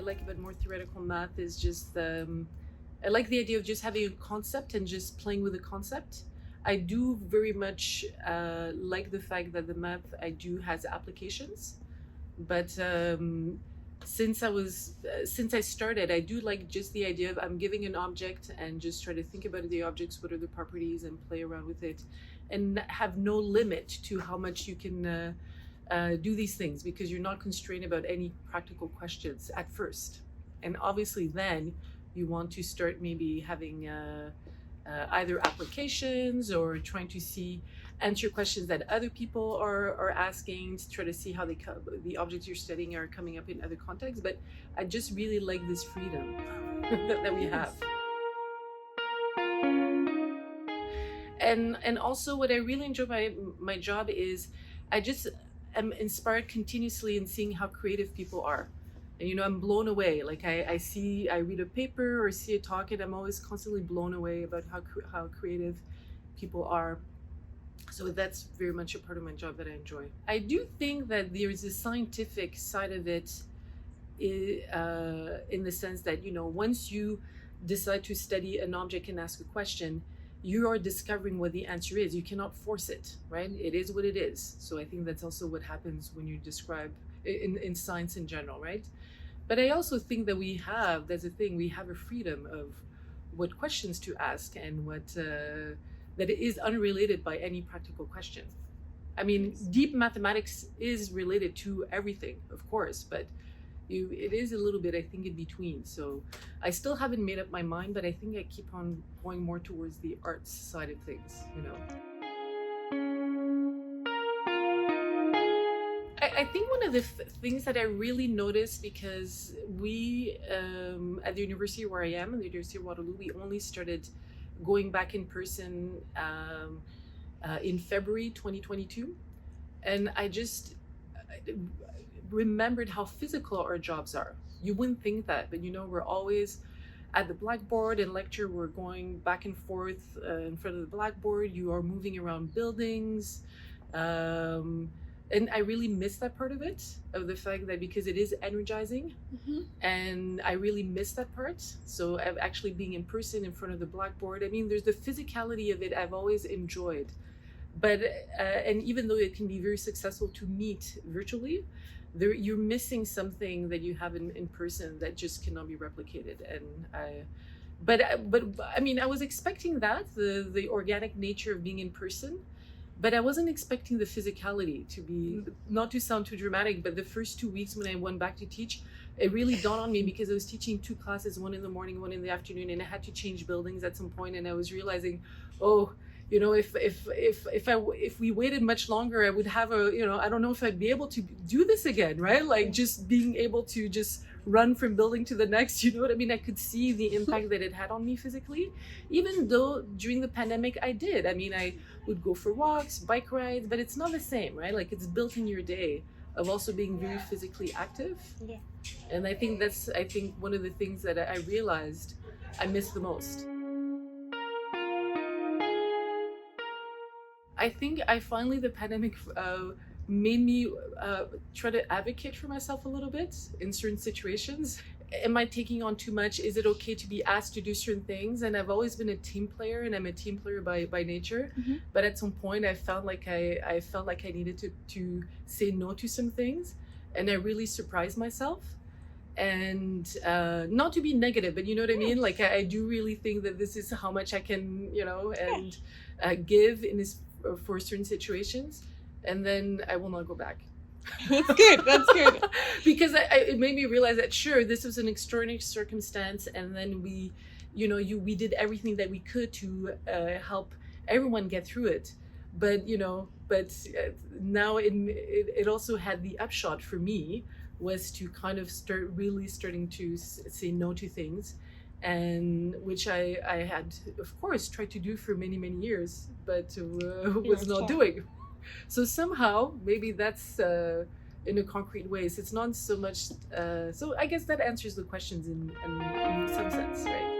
like about more theoretical math is just I like the idea of just having a concept and just playing with the concept. I do very much like the fact that the math I do has applications, but since I started, I do like just the idea of I'm giving an object and just try to think about the objects, what are the properties, and play around with it, and have no limit to how much you can do these things, because you're not constrained about any practical questions at first. And obviously then you want to start maybe having either applications or trying to answer questions that other people are asking, to try to see how the objects you're studying are coming up in other contexts. But I just really like this freedom that we have. And also what I really enjoy my job is I just am inspired continuously in seeing how creative people are. And I'm blown away. Like I read a paper or see a talk, and I'm always constantly blown away about how creative people are. So that's very much a part of my job that I enjoy. I do think that there is a scientific side of it, in the sense that once you decide to study an object and ask a question, you are discovering what the answer is. You cannot force it, right? It is what it is. So I think that's also what happens when you describe in science in general, right? But I also think that we have a freedom of what questions to ask, and what that is unrelated by any practical question. I mean, deep mathematics is related to everything, of course, but it is a little bit, I think, in between. So I still haven't made up my mind, but I think I keep on going more towards the arts side of things, I think one of the things that I really noticed, because we, at the university where I am, at the University of Waterloo, we only started going back in person in February 2022. And I just remembered how physical our jobs are. You wouldn't think that, but we're always at the blackboard. In lecture, we're going back and forth in front of the blackboard. You are moving around buildings. And I really miss that part of it, of the fact that, because it is energizing, and I really miss that part. So actually being in person in front of the blackboard, I mean, there's the physicality of it I've always enjoyed. But, and even though it can be very successful to meet virtually, you're missing something that you have in person that just cannot be replicated. But I mean, I was expecting that, the organic nature of being in person. But I wasn't expecting the physicality to be, not to sound too dramatic, but the first 2 weeks when I went back to teach, it really dawned on me, because I was teaching 2 classes, one in the morning, one in the afternoon, and I had to change buildings at some point, and I was realizing, if we waited much longer, I would have I don't know if I'd be able to do this again, right? Like just being able to just run from building to the next, you know what I mean? I could see the impact that it had on me physically, even though during the pandemic I did. I mean, I would go for walks, bike rides, but it's not the same, right? Like it's built in your day of also being very physically active. Yeah. And I think that's one of the things that I realized I miss the most. I think the pandemic made me try to advocate for myself a little bit in certain situations. Am I taking on too much? Is it okay to be asked to do certain things? And I've always been a team player, and I'm a team player by nature. But at some point I felt like I needed to say no to some things, and I really surprised myself. And not to be negative, but you know what I mean? Like I do really think that this is how much I can, give for certain situations, and then I will not go back. That's good. Because it made me realize that sure, this was an extraordinary circumstance, and then we did everything that we could to help everyone get through it. But now it also had the upshot for me was to kind of starting to say no to things, and which I had of course tried to do for many years, but was not doing. So somehow maybe that's in a concrete way. So it's not so much. So I guess that answers the questions in some sense, right?